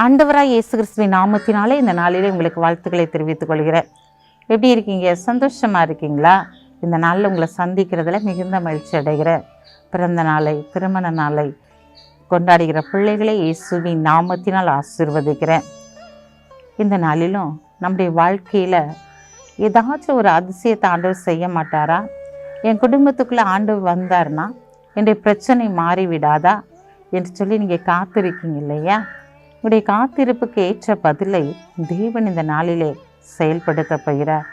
ஆண்டவராய் இயேசு கிறிஸ்துவின் நாமத்தினாலே இந்த நாளிலே உங்களுக்கு வாழ்த்துக்களை தெரிவித்துக் கொள்கிறேன். எப்படி இருக்கீங்க? சந்தோஷமாக இருக்கீங்களா? இந்த நாளில் உங்களை சந்திக்கிறதுல மிகுந்த மகிழ்ச்சி அடைகிறேன். பிறந்த நாளை, திருமண நாளை கொண்டாடுகிற பிள்ளைகளை இயேசுவின் நாமத்தினால் ஆசீர்வதிக்கிறேன். இந்த நாளிலும் நம்முடைய வாழ்க்கையில் ஏதாச்சும் ஒரு அதிசயத்தை ஆண்டவர் செய்ய மாட்டாரா? என் குடும்பத்துக்குள்ளே ஆண்டவர் வந்தார்னா என்னுடைய பிரச்சனை மாறிவிடாதா என்று சொல்லி நீங்கள் காத்திருக்கீங்க இல்லையா? உடைய காத்திருப்புக்கு ஏற்ற பதிலை தேவன் இந்த நாளிலே செயல்படுத்த போகிறார்.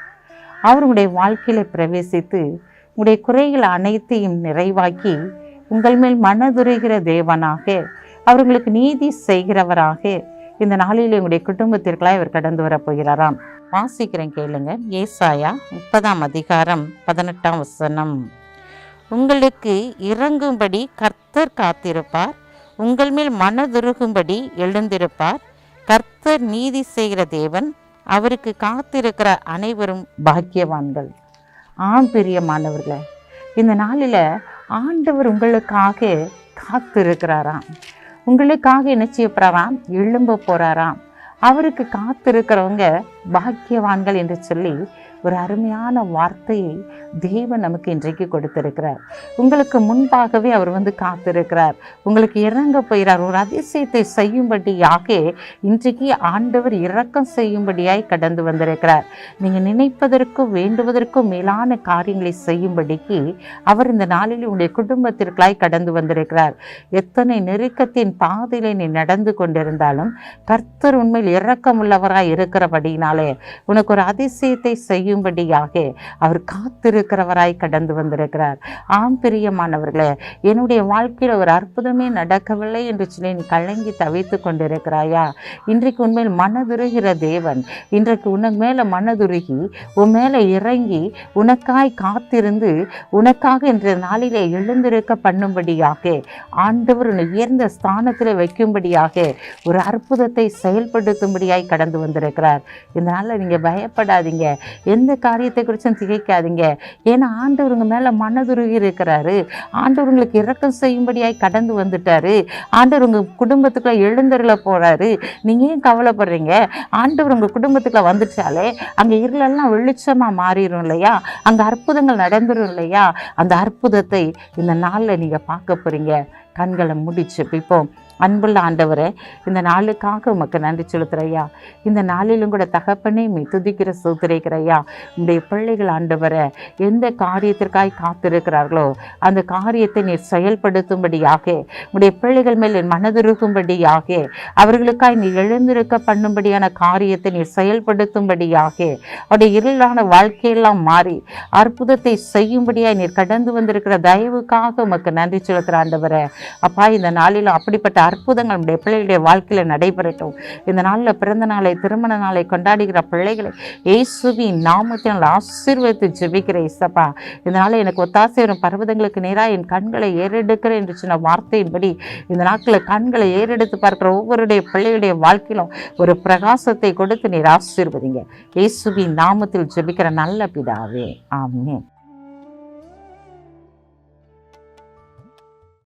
அவர் உங்களுடைய வாழ்க்கையில பிரவேசித்து உங்களுடைய குறைகள் அனைத்தையும் நிறைவாக்கி உங்கள் மேல் மனதுருகிற தேவனாக, அவர்களுக்கு நீதி செய்கிறவராக இந்த நாளிலே உங்களுடைய குடும்பத்திற்குள்ளாய் அவர் கடந்து வரப்போகிறாராம். வாசிக்கிறேன், கேளுங்க. ஏசாயா 30 அதிகாரம் 18 உங்களுக்கு இறங்கும்படி கர்த்தர் காத்திருப்பார், உங்கள் மேல் மனதுருகும்படி எழுந்திருப்பார். கர்த்தர் நீதி செய்கிற தேவன், அவருக்கு காத்திருக்கிற அனைவரும் பாக்கியவான்கள். பிரியமானவர்களே, இந்த நாளில் ஆண்டவர் உங்களுக்காக காத்திருக்கிறாராம். உங்களுக்காக என்ன செய்ய போறாராம்? எழும்ப போறாராம். அவருக்கு காத்திருக்கிறவங்க பாக்கியவான்கள் என்று சொல்லி ஒரு அருமையான வார்த்தையை தேவன் நமக்கு இன்றைக்கு கொடுத்திருக்கிறார். உங்களுக்கு முன்பாகவே அவர் காத்திருக்கிறார். உங்களுக்கு இறங்க போகிறார். ஒரு அதிசயத்தை செய்யும்படியாக இன்றைக்கு ஆண்டவர் இரக்கம் செய்யும்படியாய் கடந்து வந்திருக்கிறார். நீங்கள் நினைப்பதற்கும் வேண்டுவதற்கும் மேலான காரியங்களை செய்யும்படிக்கு அவர் இந்த நாளில் உங்களுடைய குடும்பத்திற்காய் கடந்து வந்திருக்கிறார். எத்தனை நெருக்கத்தின் பாதையில நீ நடந்து கொண்டிருந்தாலும் கர்த்தர் உண்மையில் இரக்கம் உள்ளவராய் இருக்கிறபடினாலே உனக்கு ஒரு அதிசயத்தை செய்யும்படியாக அவர் காத்திருக்கிறவராய் கடந்து வந்திருக்கிறார். பிரியமானவர்களே, என்னுடைய வாழ்க்கையில் ஒரு அற்புதமே நடக்கவில்லை என்று சொல்லி நீ கலங்கி தவித்து கொண்டிருக்கிறாயா? இன்றைக்கு உண்மையில் மனதுருகிற தேவன் இன்றைக்கு உனக்கு மேல மனதுருகி உன் மேல இறங்கி உனக்காய் காத்திருந்து உனக்காக இன்றைய நாளிலே எழுந்திருக்க பண்ணும்படியாக ஆண்டவர் உயர்ந்த ஸ்தானத்தில் வைக்கும்படியாக ஒரு அற்புதத்தை செயல்படுத்தும்படியாய் கடந்து வந்திருக்கிறார். இந்த நாளில் நீங்க பயப்படாதீங்க, எந்த காரியத்தை குறிச்சும் திகைக்காதீங்க. ஏன்னா ஆண்டவர் உங்க மேல மனதுருகி இருக்கிறாரு. ஆண்டவர் உங்களுக்கு இரக்கம் செய்யும்படியாய் கடந்து வந்துட்டாரு. ஆண்டவர் உங்க குடும்பத்துக்குள்ள எழுந்தருள போறாரு. நீங்க ஏன் கவலைப்படுறீங்க? ஆண்டவர் உங்க குடும்பத்துக்குள்ள வந்துட்டாலே அங்க இருளெல்லாம் வெளிச்சமா மாறிடும் இல்லையா? அங்க அற்புதங்கள் நடந்துடும் இல்லையா? அந்த அற்புதத்தை இந்த நாள்ல நீங்க பார்க்க போறீங்க. கண்களை முடிச்சு இப்போ அன்புள்ள ஆண்டவரே, இந்த நாளுக்காக உமக்கு நன்றி செலுத்துறையா. இந்த நாளிலும் கூட தகப்பனே மீ துதிக்கிற சூத்திரைக்கிறையா. உடைய பிள்ளைகள் ஆண்டவரை எந்த காரியத்திற்காய் காத்திருக்கிறார்களோ அந்த காரியத்தை நீர் செயல்படுத்தும்படியாக, உடைய பிள்ளைகள் மேல் மனதிருக்கும்படியாக, அவர்களுக்காய் நீ எழுந்திருக்க பண்ணும்படியான காரியத்தை நீர் செயல்படுத்தும்படியாக, அவருடைய இருளான வாழ்க்கையெல்லாம் மாறி அற்புதத்தை செய்யும்படியாக நீர் கடந்து வந்திருக்கிற தயவுக்காக உமக்கு நன்றி செலுத்துகிற ஆண்டவரை. அப்பா, இந்த நாளிலும் அப்படிப்பட்ட அற்புதங்கள் நம்முடைய பிள்ளைகளுடைய வாழ்க்கையில் நடைபெறட்டும். இந்த நாளில் பிறந்த நாளை, திருமண நாளை கொண்டாடுகிற பிள்ளைகளை இயேசுவின் நாமத்தினால் ஆசீர்வதித்து ஜெபிக்கிறேன். இயேசப்பா, இந்த நாளில் எனக்கு ஒத்தாசை வரும் பர்வதங்களுக்கு நேராக என் கண்களை ஏறெடுக்கிறேன் என்று சொன்ன வார்த்தையின்படி இந்த நாட்களில் கண்களை ஏறெடுத்து பார்க்கிற ஒவ்வொருடைய பிள்ளைகளுடைய வாழ்க்கையிலும் ஒரு பிரகாசத்தை கொடுத்து நீர் ஆசீர்வதிங்க. இயேசுவின் நாமத்தில் ஜெபிக்கிற நல்ல பிதாவே, ஆமென்.